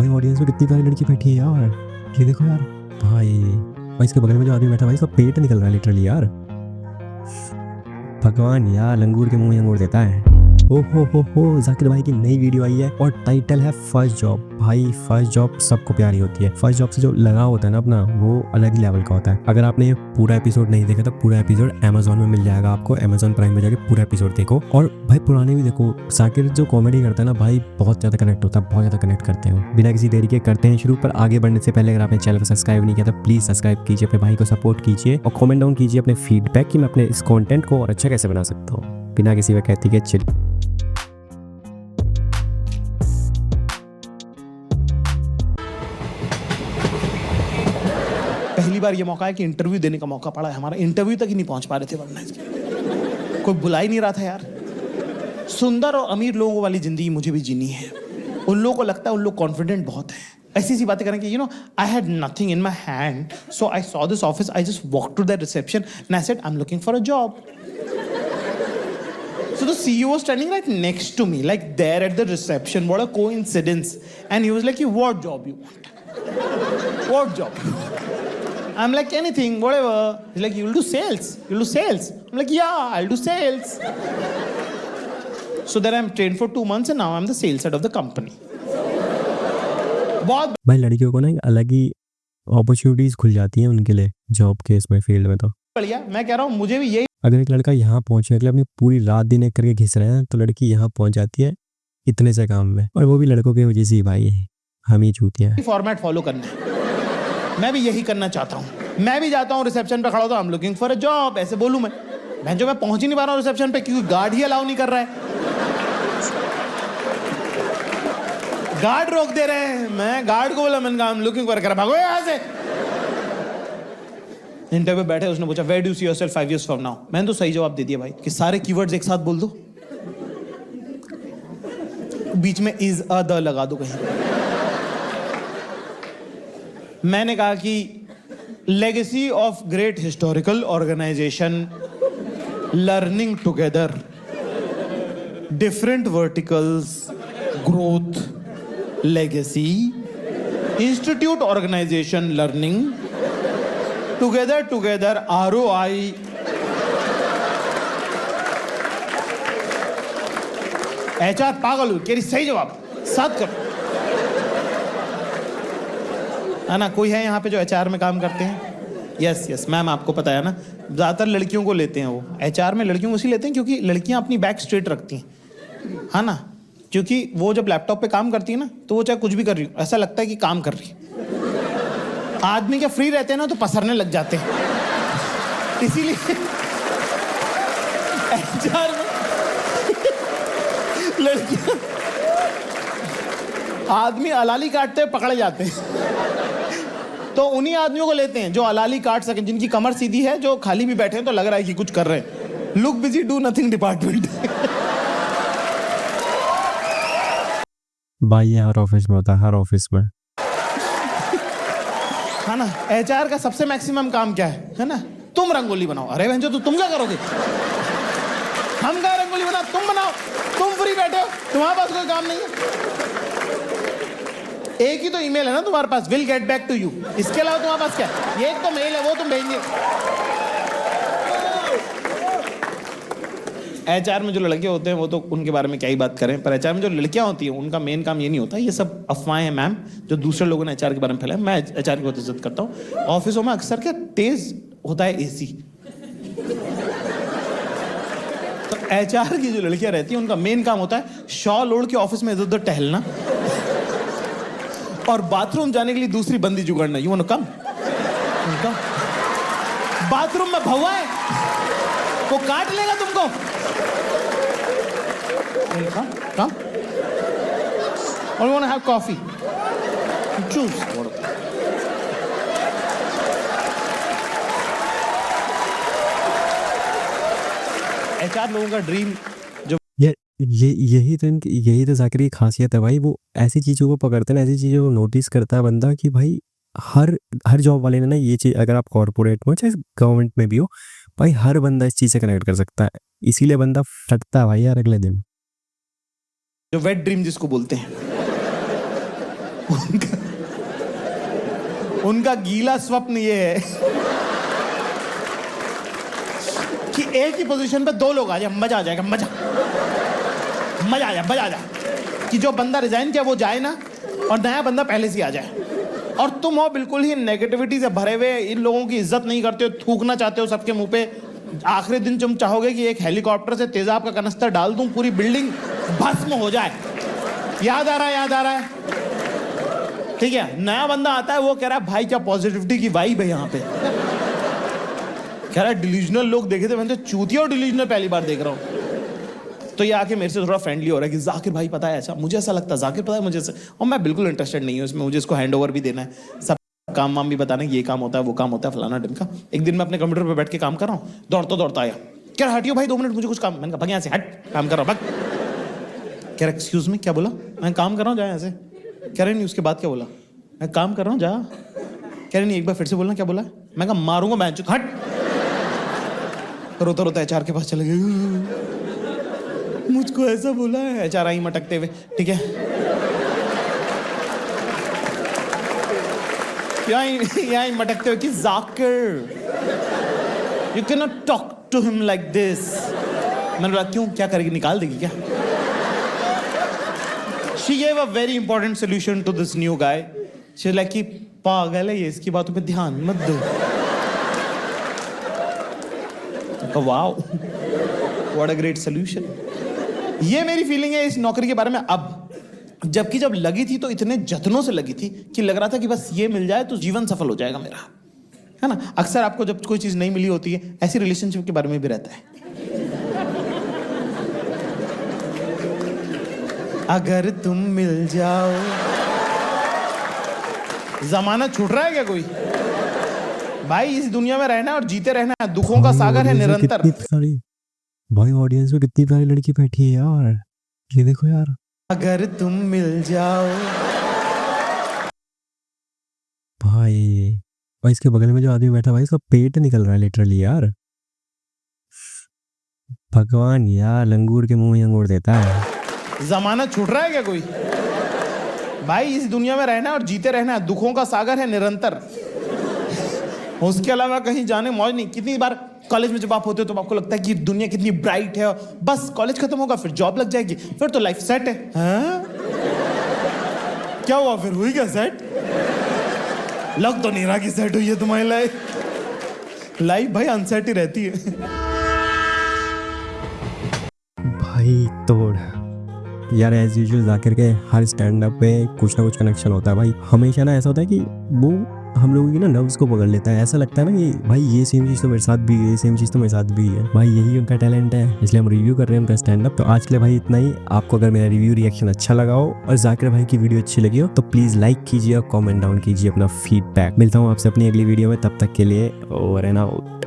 भाई ऑडियंस में कितनी प्यारी लड़की बैठी है यार, ये देखो यार। भाई इसके बगल में जो आदमी बैठा भाई इसका पेट निकल रहा है लिटरली यार। भगवान यार लंगूर के मुंह में अंगूर देता है। हो जाकिर भाई की नई वीडियो आई है और टाइटल है फर्स्ट जॉब। भाई फर्स्ट जॉब सबको प्यारी होती है। फर्स्ट जॉब से जो लगाव होता है ना अपना, वो अलग ही लेवल का होता है। अगर आपने ये पूरा एपिसोड नहीं देखा तो पूरा एपिसोड अमेजोन में मिल जाएगा आपको। अमेजोन प्राइम में जाके पूरा एपिसोड देखो। और भाई पुराने भी देखो। जाकिर जो कॉमेडी करता है ना भाई, बहुत ज्यादा कनेक्ट होता है, बहुत ज्यादा कनेक्ट करते हैं। बिना किसी देरी के करते हैं शुरू। पर आगे बढ़ने से पहले अगर आपने चैनल को सब्सक्राइब नहीं किया तो प्लीज सब्सक्राइब कीजिए, अपने भाई को सपोर्ट कीजिए और कमेंट डाउन कीजिए अपने फीडबैक कि मैं अपने इस कंटेंट को और अच्छा कैसे बना सकता हूँ। बिना किसी वैकैती के चिल। पहली बार ये मौका है कि इंटरव्यू देने का मौका पड़ा है। हमारा इंटरव्यू तक ही नहीं पहुंच पा रहे थे, वरना इसके कोई बुला ही नहीं रहा था यार। सुंदर और अमीर लोगों वाली जिंदगी मुझे भी जीनी है। उन लोगों को लगता है उन लोग कॉन्फिडेंट बहुत हैं, ऐसी सी बातें करें कि I had nothing in my hand, so I saw this office, I just walk to the reception and I said I am looking for a job. So the CEO was standing right next to me, like there at the reception. What a coincidence. And he was like, what job you want? What job? I'm like, anything, whatever. He's like, you'll do sales. You'll do sales. I'm like, yeah, I'll do sales. So then I'm trained for 2 months and now I'm the sales head of the company. बहुत भाई लड़कियों को ना एक अलग ही opportunities खुल जाती हैं उनके लिए जॉब के इसमें फील्ड में। तो बढ़िया, मैं कह रहा हूँ मुझे भी यही अगर एक लड़का यहाँ पहुंचने के लिए अपनी पूरी रात दिन एक करके घिस रहे हैं तो लड़की यहाँ पहुंच जाती है इतने से काम में। और वो भी लड़कों की वजह से ही भाई, हम ही चूतिया है। फॉर्मेट फॉलो करना है। मैं भी यही करना चाहता हूँ। मैं भी जाता हूँ रिसेप्शन पे खड़ा होता हूँ, आई am looking for a job, ऐसे बोलूँ मैं पहुंच ही नहीं पा रहा हूँ रिसेप्शन पे क्योंकि गार्ड ही अलाउ नहीं कर रहा है। गार्ड रोक दे रहे हैं। मैं गार्ड को बोला, मैंने कहा आई एम लुकिंग फॉर, कर भागो यहाँ से। इंटरव्यू बैठे, उसने पूछा where do you see yourself 5 years from now. मैंने तो सही जवाब दे दिया भाई कि सारे कीवर्ड्स एक साथ बोल दो, बीच में इज अ द लगा दो कहीं। मैंने कहा कि legacy of great historical organisation, learning together, different verticals, growth, legacy, institute organisation, learning together, ROI, HR पागल हुई कह रही सही जवाब साथ कर है ना। कोई है यहाँ पे जो HR में काम करते हैं? यस मैम, आपको पता है ना, ज्यादातर लड़कियों को लेते हैं वो HR में। लड़कियों को इसी लेते हैं क्योंकि लड़कियां अपनी बैक स्ट्रेट रखती हैं, है ना। क्योंकि वो जब लैपटॉप पे काम करती है ना तो वो चाहे कुछ भी कर रही हो ऐसा लगता है कि काम कर रही है। आदमी क्या फ्री रहते हैं ना तो पसरने लग जाते हैं, इसीलिए HR में लड़कियां, आदमी अलाली काटते हुए पकड़े जाते हैं तो उन्हीं आदमियों को लेते हैं जो अलाली काट सके, जिनकी कमर सीधी है, जो खाली भी बैठे हैं तो लग रहा है कि कुछ कर रहे हैं। Look busy do nothing department. भाई ये हर ऑफिस में होता है, हर ऑफिस में, है ना। HR का सबसे मैक्सिमम काम क्या है ना, तुम रंगोली बनाओ। अरे बहन जो तुम क्या करोगे, हम क्या रंगोली बनाओ, तुम बनाओ, तुम फ्री बैठे हो, तुम्हारे पास कोई काम नहीं है। एक ही तो ईमेल है ना तुम्हारे पास, will get back to you. इसके अलावा तुम्हारे पास क्या है? ये एक तो मेल है, वो तुम भेजिए। HR में जो लड़के होते हैं वो तो उनके बारे में क्या ही बात करें, पर HR में जो लड़कियां होती हैं उनका मेन काम ये नहीं होता। ये सब अफवाहें हैं मैम जो दूसरे लोगों ने HR के बारे में फैलाया। मैं HR की बहुत इज्जत करता हूँ। ऑफिसों में अक्सर क्या तेज होता है AC, तो HR की जो लड़कियां रहती हैं उनका मेन काम होता है शॉल ओढ़ के ऑफिस में इधर उधर टहलना और बाथरूम जाने के लिए दूसरी बंदी जुगाड़ना। You want to come? Bathroom में भौवा है, वो काट लेगा तुमको। Come. Or you want to have coffee? Choose. HR लोगों का ड्रीम जो यही तो जाकिर की खासियत है भाई। वो ऐसी चीज़ों को पकड़ते हैं, ऐसी चीज़ों को नोटिस करता है बंदा कि भाई हर जॉब वाले ने ना ये चीज़, अगर आप कॉर्पोरेट में चाहे गवर्नमेंट में भी हो भाई, हर बंदा इस चीज़ से कनेक्ट कर सकता है। इसीलिए बंदा फटता है भाई यार अगले दिन। वेट ड्रीम जिसको बोलते हैं, उनका गीला स्वप्न ये है कि एक ही पोजीशन पे 2 लोग आ जाए, मजा आ जाएगा, मजा आ जाए कि जो बंदा रिजाइन किया वो जाए ना और नया बंदा पहले से आ जाए, और तुम हो बिल्कुल ही नेगेटिविटी से भरे हुए, इन लोगों की इज्जत नहीं करते हो, थूकना चाहते हो सबके मुंह पे। आखिरी दिन तुम चाहोगे कि एक हेलीकॉप्टर से तेजाब का कनस्तर डाल दूं, पूरी बिल्डिंग भस्म हो जाए। याद आ रहा है, ठीक है। नया बंदा आता है, वो कह रहा है भाई क्या पॉजिटिविटी की वाइब है यहाँ पे, कह रहा है डिल्यूजनल लोग देखे थे, मैंने तो चूतिया और डिल्यूजनल पहली बार देख रहा हूँ। तो ये आके मेरे से थोड़ा फ्रेंडली हो रहा है कि जाकिर भाई पता है ऐसा, मुझे ऐसा लगता है, जाकिर पता है मुझे ऐसा, और मैं बिल्कुल इंटरेस्टेड नहीं हूँ इसमें, मुझे इसको हैंड ओवर भी देना है, सब काम वाम भी बताना है, ये काम होता है, वो काम होता है, फलाना ढिमका। एक दिन मैं अपने कंप्यूटर पर बैठ के काम कर रहा हूँ, दौड़ता आया, क्या हटियो भाई 2 मिनट, मुझे कुछ काम। मैंने कहा भाग यहाँ से, हट, काम कर रहा हूँ, भाग। कह रहा एक्सक्यूज मी, क्या बोला? मैं काम कर रहा हूँ, जा यहाँ से। कह रहे नहीं, उसके बाद क्या बोला? मैं काम कर रहा हूँ, जा। कह रहे नहीं, एक बार फिर से बोलना, क्या बोला? मैं कहा मारूंगा मैं, हट। रोता एचआर के पास चले गए, मुझको ऐसा बोला है। एचआर आई मटकते हुए, ठीक है, यहाँ मटकते हुए कि Zakir you can not talk to him like this. मैंने बोला क्यों, क्या करेगी, निकाल देगी क्या? She gave a very important solution to this new guy. She was like कि पागल है ये, इसकी बातों पे ध्यान मत दो। Wow, what a great solution. ये मेरी फीलिंग है इस नौकरी के बारे में अब, जबकि जब लगी थी तो इतने जतनों से लगी थी कि लग रहा था कि बस ये मिल जाए तो जीवन सफल हो जाएगा मेरा, है ना। अक्सर आपको जब कोई चीज नहीं मिली होती है, ऐसी रिलेशनशिप के बारे में भी रहता है। अगर तुम मिल जाओ, जमाना छूट रहा है क्या कोई? भाई इस दुनिया में रहना और जीते रहना है, दुखों का सागर है निरंतर। भाई ऑडियंस में कितनी प्यारी लड़की बैठी है यार, ये देखो यार। अगर तुम मिल जाओ भाई, और इसके बगल में जो आदमी बैठा भाई, इसका पेट निकल रहा है लिटरली यार। भगवान यार, लंगूर के मुंह में अंगूर देता है। जमाना छूट रहा है क्या कोई? भाई इस दुनिया में रहना और जीते रहना है, दुखों का सागर है निरंतर, उसके अलावा कहीं जाने मौज नहीं। कितनी बार कॉलेज में जब आप होते हो तो आपको लगता है कि दुनिया कितनी ब्राइट है, बस कॉलेज खत्म होगा फिर जॉब लग जाएगी, फिर तो लाइफ सेट है। हाँ? क्या हुआ फिर, हुई क्या सेट? लग तो नहीं रहा कि सेट हुई है तुम्हारी लाइफ भाई अनसेट ही रहती है। भाई तोड़ यार, एज यूजुअल जाकिर के हर स्टैंड अप पे कुछ ना कुछ कनेक्शन होता है भाई। हमेशा ना ऐसा होता है कि वो हम लोगों की ना नर्व्स को पकड़ लेता है। ऐसा लगता है ना कि भाई ये सेम चीज़ तो मेरे साथ भी है, ये सेम चीज़ तो मेरे साथ भी है। भाई यही उनका टैलेंट है, इसलिए हम रिव्यू कर रहे हैं उनका स्टैंड अप। तो आज के लिए भाई इतना ही। आपको अगर मेरा रिव्यू रिएक्शन अच्छा लगा हो और जाकिर भाई की वीडियो अच्छी लगी हो तो प्लीज़ लाइक कीजिए और कॉमेंट डाउन कीजिए अपना फीडबैक। मिलता हूँ आपसे अपनी अगली वीडियो में, तब तक के लिए ओवर एंड आउट।